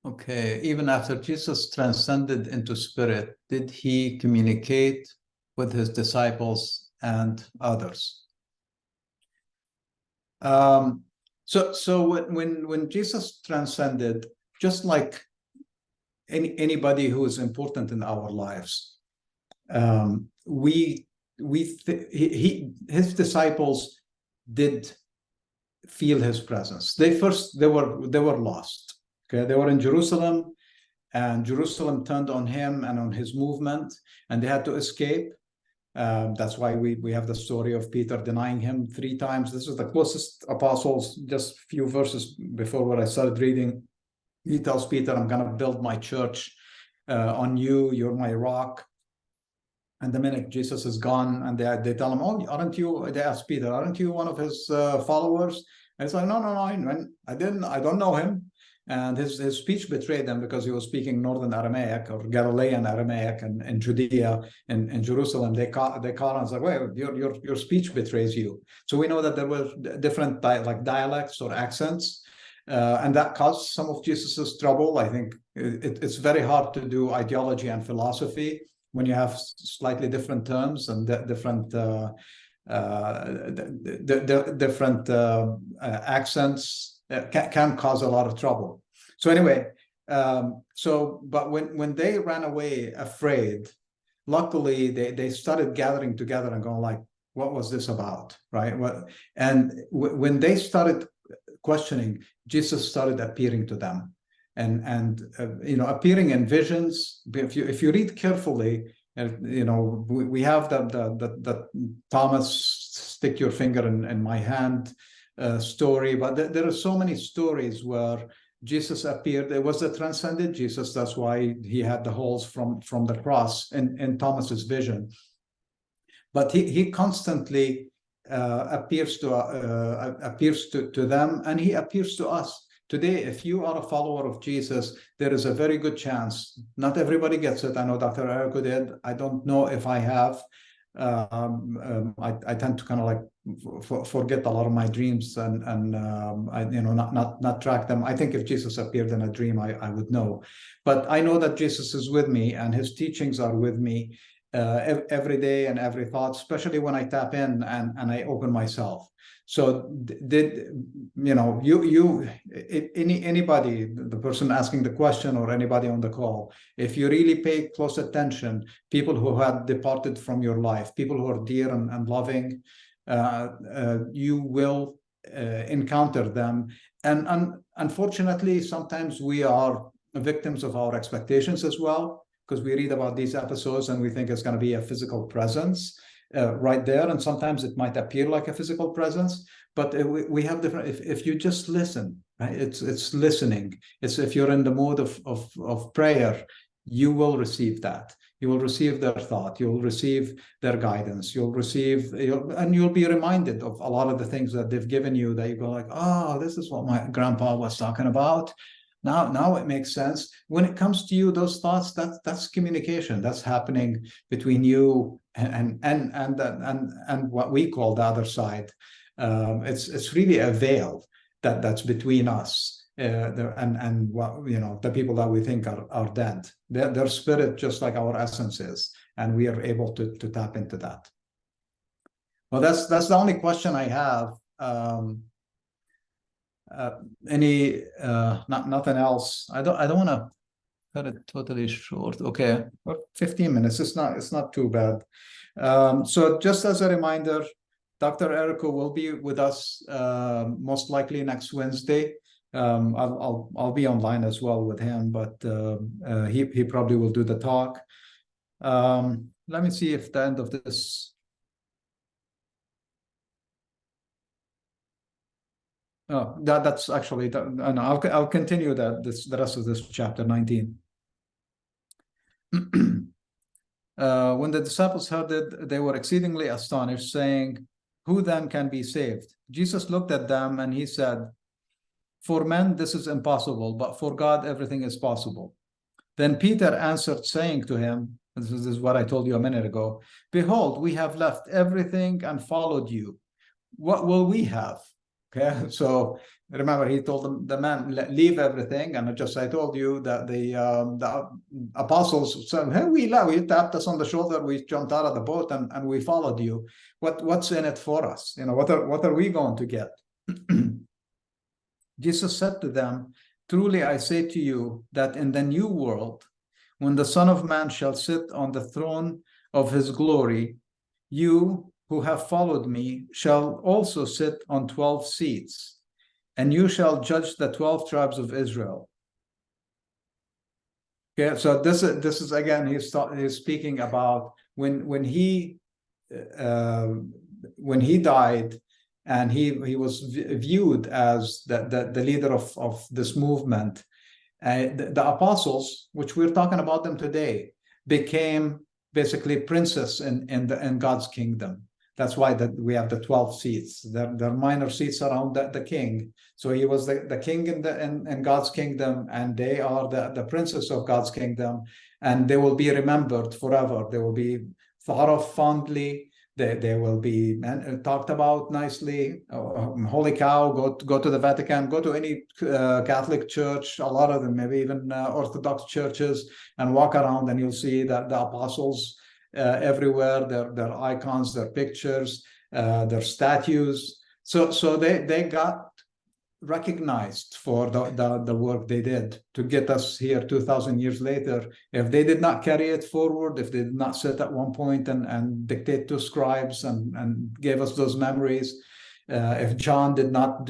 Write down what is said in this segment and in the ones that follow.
Okay, even after Jesus transcended into spirit, did he communicate with his disciples and others? So when Jesus transcended, just like anybody who is important in our lives, his disciples did feel his presence. They were lost. Okay, they were in Jerusalem, and Jerusalem turned on him and on his movement, and they had to escape. That's why we have the story of Peter denying him 3 times. This is the closest apostles, just a few verses before where I started reading. He tells Peter, I'm going to build my church on you. You're my rock. And the minute Jesus is gone, and they tell him, oh, aren't you, they ask Peter, aren't you one of his followers? And it's like, no, I don't know him. And his speech betrayed them, because he was speaking Northern Aramaic or Galilean Aramaic, and in Judea and in Jerusalem, they caught him and said, well, your speech betrays you. So we know that there were different dialects or accents, and that caused some of Jesus's trouble. I think it's very hard to do ideology and philosophy when you have slightly different terms and different accents. Can cause a lot of trouble. So anyway, but when they ran away afraid, luckily they started gathering together and going like, what was this about, right? And when they started questioning, Jesus started appearing to them, and appearing in visions. If you read carefully, we have the Thomas, stick your finger in my hand story, but there are so many stories where Jesus appeared. It was a transcended Jesus. That's why he had the holes from the cross in Thomas's vision. But he constantly appears to them, and he appears to us today. If you are a follower of Jesus, there is a very good chance. Not everybody gets it. I know Dr. Eriko did. I don't know if I have. I tend to kind of forget a lot of my dreams and I not track them. I think if Jesus appeared in a dream, I would know. But I know that Jesus is with me, and his teachings are with me every day and every thought, especially when I tap in and I open myself. So anybody, the person asking the question or anybody on the call, if you really pay close attention, people who had departed from your life, people who are dear and loving, you will encounter them. And unfortunately, sometimes we are victims of our expectations as well, because we read about these episodes and we think it's going to be a physical presence right there, and sometimes it might appear like a physical presence, but we have different. If you just listen, right? It's listening. It's if you're in the mode of prayer, you will receive that. You will receive their thought. You will receive their guidance. You'll be reminded of a lot of the things that they've given you, that you go like, oh, this is what my grandpa was talking about. Now it makes sense. When it comes to you, those thoughts, that's communication. That's happening between you and what we call the other side. It's really a veil that's between us and what the people that we think are dead. Their spirit, just like our essence is, and we are able to tap into that. Well, that's the only question I have. Nothing else. I don't want to cut it totally short. Okay, 15 minutes. It's not too bad. So just as a reminder, Dr. Eriko will be with us most likely next Wednesday. I'll be online as well with him, but he probably will do the talk. Let me see if the end of this. Oh, that's actually, no, I'll continue the rest of this chapter 19. When the disciples heard it, they were exceedingly astonished, saying, "Who then can be saved?" Jesus looked at them and he said, "For men this is impossible, but for God everything is possible." Then Peter answered, saying to him, this is what I told you a minute ago, "Behold, we have left everything and followed you. What will we have?" Okay, so Remember, he told the man, leave everything. And I told you that the apostles said, hey, we tapped us on the shoulder, we jumped out of the boat and we followed you. What's in it for us? What are we going to get? Jesus said to them, truly I say to you that in the new world, when the Son of Man shall sit on the throne of his glory, you who have followed me shall also sit on 12 seats, and you shall judge the 12 tribes of Israel. Okay, so this is again, he's speaking about when he died, and he was viewed as the leader of this movement. The apostles, which we're talking about them today, became basically princes in God's kingdom. That's why we have the 12 seats. They're minor seats around the king. So he was the king in God's kingdom, and they are the princes of God's kingdom, and they will be remembered forever. They will be thought of fondly. They will be talked about nicely. Holy cow, go to the Vatican, go to any Catholic church, a lot of them, maybe even Orthodox churches, and walk around, and you'll see that the apostles everywhere, their icons, their pictures, their statues. So they got recognized for the work they did to get us here 2,000 years later. If they did not carry it forward, if they did not sit at one point and dictate to scribes and gave us those memories, if John did not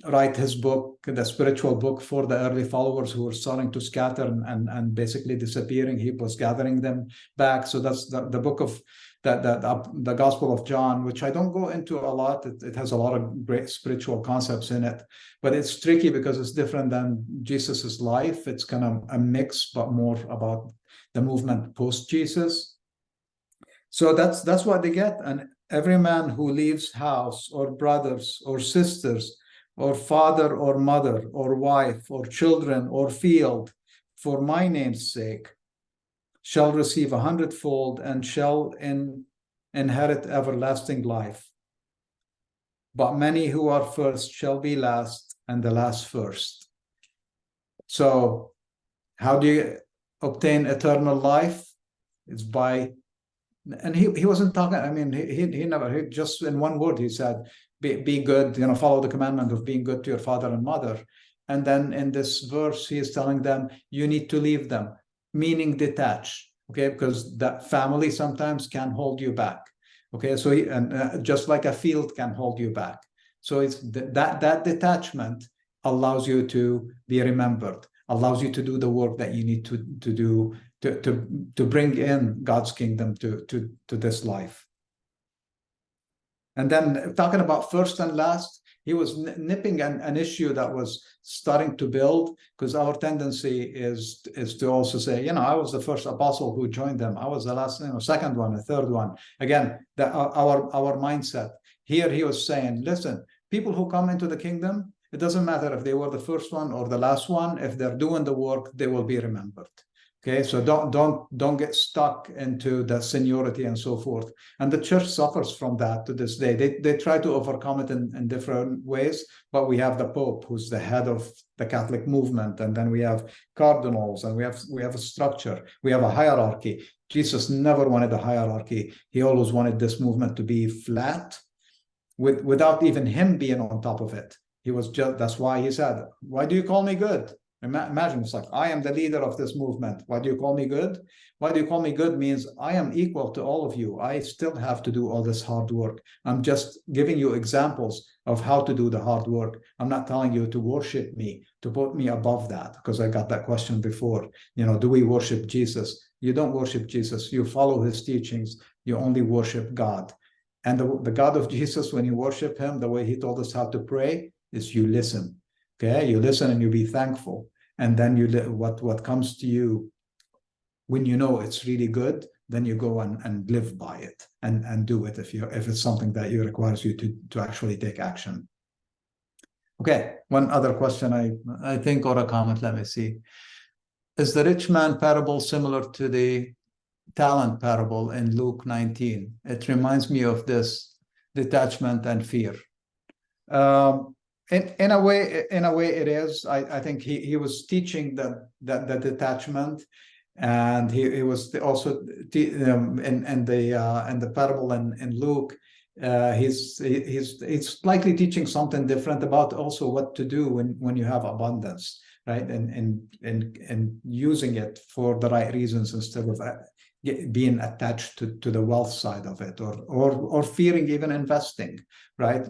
write his book, the spiritual book for the early followers who were starting to scatter and basically disappearing, he was gathering them back. So that's the book of the Gospel of John, which I don't go into a lot. It has a lot of great spiritual concepts in it, but it's tricky because it's different than Jesus's life. It's kind of a mix, but more about the movement post-Jesus. So that's what they get. And every man who leaves house or brothers or sisters or father or mother or wife or children or field for my name's sake shall receive 100-fold and shall inherit everlasting life. But many who are first shall be last, and the last first. So how do you obtain eternal life? It's by, and he wasn't talking, I mean, he never, he just in one word, he said, be good, follow the commandment of being good to your father and mother. And then in this verse, he is telling them, you need to leave them, meaning detach, okay? Because that family sometimes can hold you back, okay? So just like a field can hold you back. So it's that detachment allows you to be remembered, allows you to do the work that you need to do to bring in God's kingdom to this life. And then talking about first and last, he was nipping an issue that was starting to build, because our tendency is to also say, I was the first apostle who joined them. I was the last, second one, the third one. Again, our mindset. Here he was saying, listen, people who come into the kingdom, it doesn't matter if they were the first one or the last one. If they're doing the work, they will be remembered. Okay, so don't get stuck into the seniority and so forth. And the church suffers from that to this day. They try to overcome it in different ways, but we have the Pope, who's the head of the Catholic movement, and then we have cardinals, and we have a structure, we have a hierarchy. Jesus never wanted a hierarchy. He always wanted this movement to be flat, without even him being on top of it. He was just, that's why he said, why do you call me good? Imagine, it's like, I am the leader of this movement. Why do you call me good? Why do you call me good means I am equal to all of you. I still have to do all this hard work. I'm just giving you examples of how to do the hard work. I'm not telling you to worship me, to put me above that, because I got that question before. Do we worship Jesus? You don't worship Jesus. You follow his teachings. You only worship God. And the God of Jesus, when you worship him, the way he told us how to pray is you listen. Okay, you listen and you be thankful. And then what comes to you when you know it's really good, then you go and live by it and do it if it's something that requires you to actually take action. Okay, one other question I think, or a comment, let me see. Is the rich man parable similar to the talent parable in Luke 19? It reminds me of this detachment and fear. in a way it is. I think he was teaching the detachment, and he was also in the parable in Luke. He's likely teaching something different about also what to do when you have abundance, right? And using it for the right reasons instead of being attached to the wealth side of it, or fearing even investing, right?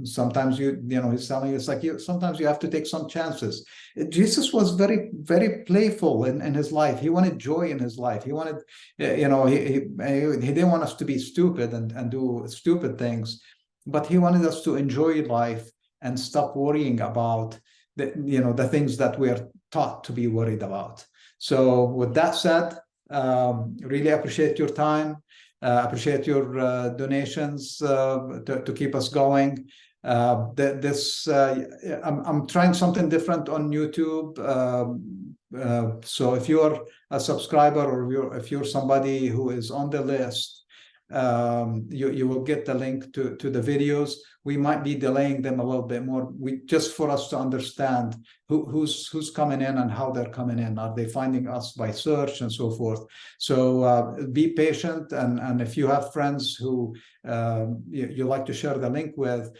Sometimes he's telling you, it's like sometimes you have to take some chances. Jesus was very, very playful in his life. He wanted joy in his life. He wanted, he didn't want us to be stupid and do stupid things, but he wanted us to enjoy life and stop worrying about the things that we're taught to be worried about. So with that said, really appreciate your time. Appreciate your donations to keep us going. I'm trying something different on YouTube. So if you're a subscriber, or if you're somebody who is on the list, you will get the link to the videos. We might be delaying them a little bit more, just for us to understand who's coming in and how they're coming in. Are they finding us by search and so forth? So be patient, and if you have friends who you like to share the link with,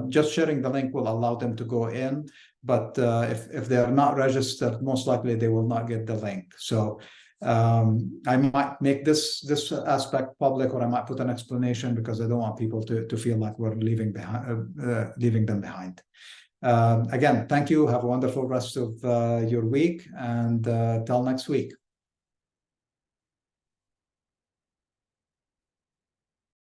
just sharing the link will allow them to go in. But if they're not registered, most likely they will not get the link. So I might make this aspect public, or I might put an explanation, because I don't want people to feel like we're leaving them behind. Again, thank you. Have a wonderful rest of your week, and till next week.